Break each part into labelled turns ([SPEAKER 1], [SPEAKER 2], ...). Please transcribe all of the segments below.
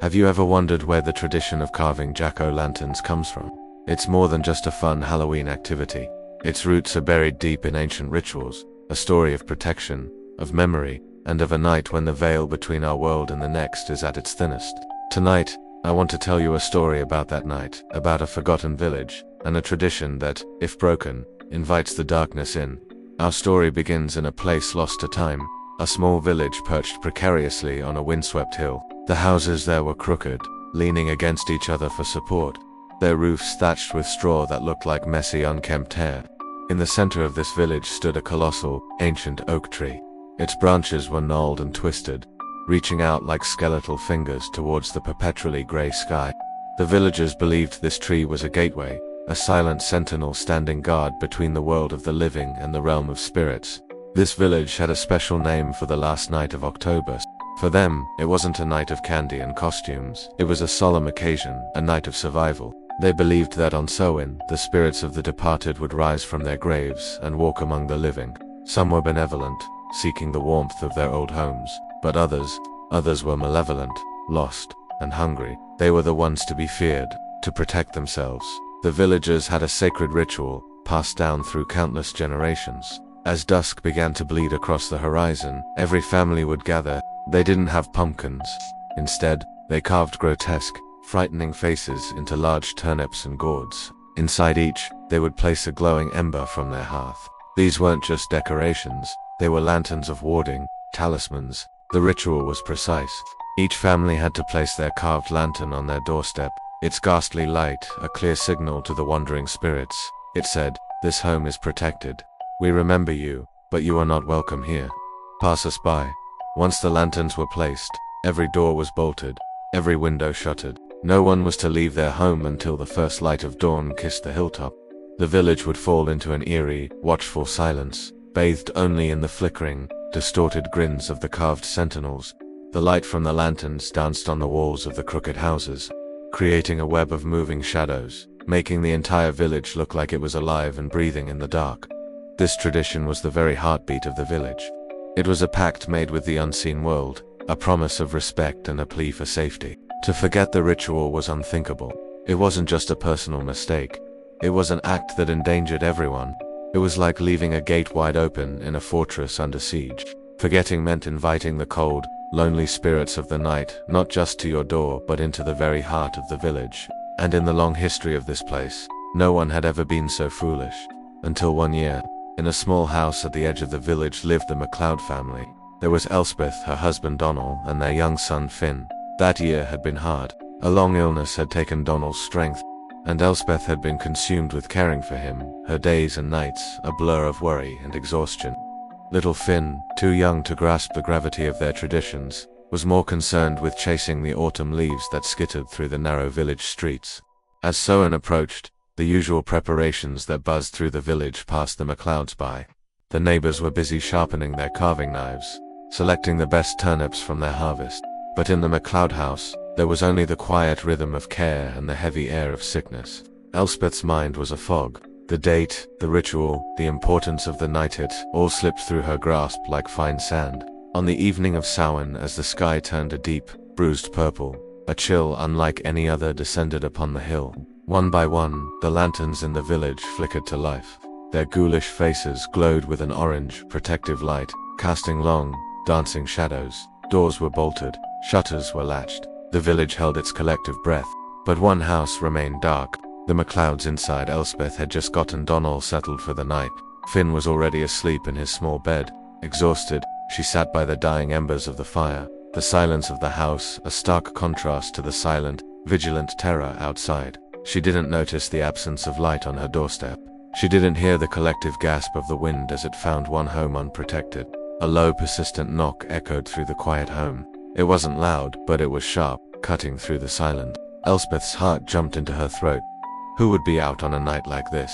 [SPEAKER 1] Have you ever wondered where the tradition of carving jack-o'-lanterns comes from? It's more than just a fun Halloween activity. Its roots are buried deep in ancient rituals, a story of protection, of memory, and of a night when the veil between our world and the next is at its thinnest. Tonight, I want to tell you a story about that night, about a forgotten village, and a tradition that, if broken, invites the darkness in. Our story begins in a place lost to time, a small village perched precariously on a windswept hill. The houses there were crooked, leaning against each other for support, their roofs thatched with straw that looked like messy, unkempt hair. In the center of this village stood a colossal, ancient oak tree. Its branches were gnarled and twisted, reaching out like skeletal fingers towards the perpetually gray sky. The villagers believed this tree was a gateway, a silent sentinel standing guard between the world of the living and the realm of spirits. This village had a special name for the last night of October. For them, it wasn't a night of candy and costumes. It was a solemn occasion, a night of survival. They believed that on Samhain, the spirits of the departed would rise from their graves and walk among the living. Some were benevolent, seeking the warmth of their old homes, but others were malevolent, lost, and hungry. They were the ones to be feared, to protect themselves. The villagers had a sacred ritual, passed down through countless generations. As dusk began to bleed across the horizon, every family would gather. They didn't have pumpkins. Instead, they carved grotesque, frightening faces into large turnips and gourds. Inside each, they would place a glowing ember from their hearth. These weren't just decorations, they were lanterns of warding, talismans. The ritual was precise. Each family had to place their carved lantern on their doorstep, its ghastly light a clear signal to the wandering spirits. It said, "This home is protected. We remember you, but you are not welcome here. Pass us by." Once the lanterns were placed, every door was bolted, every window shuttered. No one was to leave their home until the first light of dawn kissed the hilltop. The village would fall into an eerie, watchful silence, bathed only in the flickering, distorted grins of the carved sentinels. The light from the lanterns danced on the walls of the crooked houses, creating a web of moving shadows, making the entire village look like it was alive and breathing in the dark. This tradition was the very heartbeat of the village. It was a pact made with the unseen world, a promise of respect and a plea for safety. To forget the ritual was unthinkable. It wasn't just a personal mistake. It was an act that endangered everyone. It was like leaving a gate wide open in a fortress under siege. Forgetting meant inviting the cold, lonely spirits of the night, not just to your door but into the very heart of the village. And in the long history of this place, no one had ever been so foolish. Until one year, in a small house at the edge of the village lived the MacLeod family. There was Elspeth, her husband Donald, and their young son Finn. That year had been hard. A long illness had taken Donald's strength, and Elspeth had been consumed with caring for him, her days and nights a blur of worry and exhaustion. Little Finn, too young to grasp the gravity of their traditions, was more concerned with chasing the autumn leaves that skittered through the narrow village streets. As Samhain approached, the usual preparations that buzzed through the village passed the MacLeods by. The neighbors were busy sharpening their carving knives, selecting the best turnips from their harvest. But in the MacLeod house, there was only the quiet rhythm of care and the heavy air of sickness. Elspeth's mind was a fog. The date, the ritual, the importance of the night, it all slipped through her grasp like fine sand. On the evening of Samhain, as the sky turned a deep, bruised purple, a chill unlike any other descended upon the hill. One by one, the lanterns in the village flickered to life. Their ghoulish faces glowed with an orange, protective light, casting long, dancing shadows. Doors were bolted, shutters were latched. The village held its collective breath. But one house remained dark. The MacLeods inside. Elspeth had just gotten Donald settled for the night. Finn was already asleep in his small bed. Exhausted, she sat by the dying embers of the fire. The silence of the house, a stark contrast to the silent, vigilant terror outside. She didn't notice the absence of light on her doorstep. She didn't hear the collective gasp of the wind as it found one home unprotected. A low, persistent knock echoed through the quiet home. It wasn't loud, but it was sharp, cutting through the silence. Elspeth's heart jumped into her throat. Who would be out on a night like this?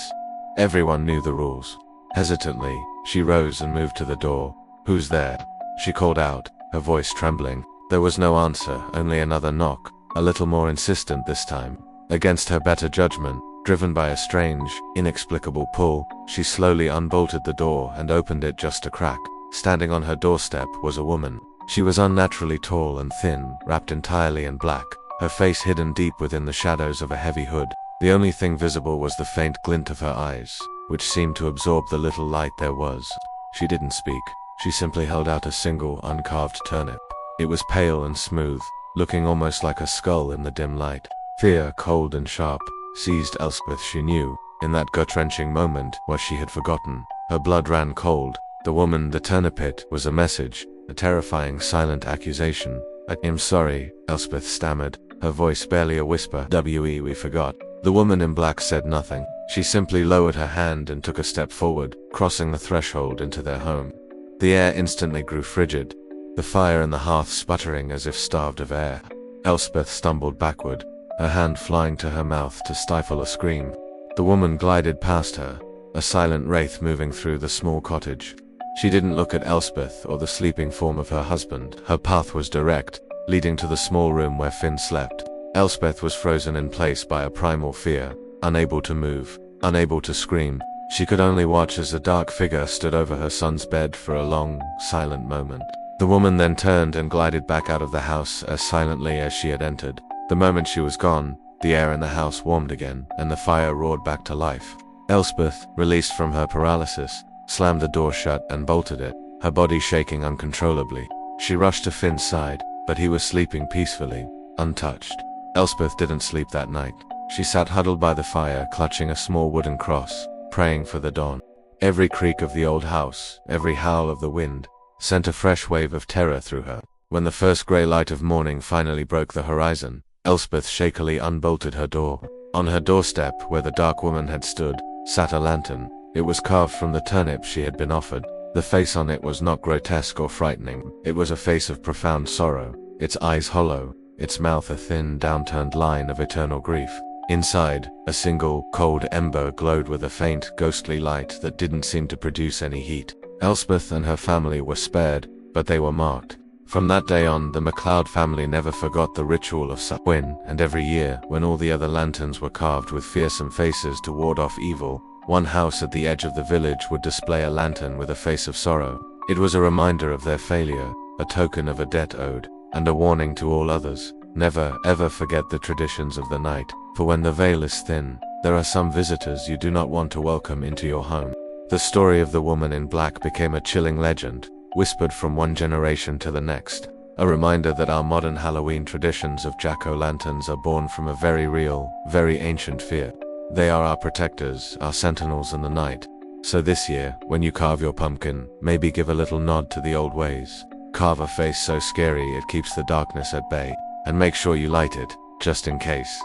[SPEAKER 1] Everyone knew the rules. Hesitantly, she rose and moved to the door. "Who's there?" she called out, her voice trembling. There was no answer, only another knock, a little more insistent this time. Against her better judgment, driven by a strange, inexplicable pull, she slowly unbolted the door and opened it just a crack. Standing on her doorstep was a woman. She was unnaturally tall and thin, wrapped entirely in black, her face hidden deep within the shadows of a heavy hood. The only thing visible was the faint glint of her eyes, which seemed to absorb the little light there was. She didn't speak. She simply held out a single, uncarved turnip. It was pale and smooth, looking almost like a skull in the dim light. Fear, cold and sharp, seized Elspeth. She knew, in that gut-wrenching moment, what she had forgotten. Her blood ran cold. The woman, the turnipit, was a message, a terrifying silent accusation. "I'm sorry," Elspeth stammered, her voice barely a whisper. "We forgot." The woman in black said nothing. She simply lowered her hand and took a step forward, crossing the threshold into their home. The air instantly grew frigid, the fire in the hearth sputtering as if starved of air. Elspeth stumbled backward, her hand flying to her mouth to stifle a scream. The woman glided past her, a silent wraith moving through the small cottage. She didn't look at Elspeth or the sleeping form of her husband. Her path was direct, leading to the small room where Finn slept. Elspeth was frozen in place by a primal fear, unable to move, unable to scream. She could only watch as a dark figure stood over her son's bed for a long, silent moment. The woman then turned and glided back out of the house as silently as she had entered. The moment she was gone, the air in the house warmed again, and the fire roared back to life. Elspeth, released from her paralysis, slammed the door shut and bolted it, her body shaking uncontrollably. She rushed to Finn's side, but he was sleeping peacefully, untouched. Elspeth didn't sleep that night. She sat huddled by the fire, clutching a small wooden cross, praying for the dawn. Every creak of the old house, every howl of the wind, sent a fresh wave of terror through her. When the first grey light of morning finally broke the horizon, Elspeth shakily unbolted her door. On her doorstep, where the dark woman had stood, sat a lantern. It was carved from the turnip she had been offered. The face on it was not grotesque or frightening. It was a face of profound sorrow, its eyes hollow, its mouth a thin, downturned line of eternal grief. Inside, a single, cold ember glowed with a faint, ghostly light that didn't seem to produce any heat. Elspeth and her family were spared, but they were marked. From that day on, the MacLeod family never forgot the ritual of Samhain, and every year, when all the other lanterns were carved with fearsome faces to ward off evil, one house at the edge of the village would display a lantern with a face of sorrow. It was a reminder of their failure, a token of a debt owed, and a warning to all others. Never, ever forget the traditions of the night, for when the veil is thin, there are some visitors you do not want to welcome into your home. The story of the woman in black became a chilling legend, whispered from one generation to the next, a reminder that our modern Halloween traditions of jack-o'-lanterns are born from a very real, very ancient fear. They are our protectors, our sentinels in the night. So this year, when you carve your pumpkin, maybe give a little nod to the old ways. Carve a face so scary it keeps the darkness at bay, and make sure you light it, just in case.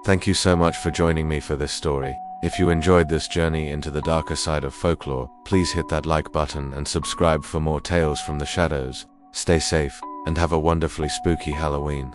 [SPEAKER 1] Thank you so much for joining me for this story. If you enjoyed this journey into the darker side of folklore, please hit that like button and subscribe for more tales from the shadows. Stay safe, and have a wonderfully spooky Halloween.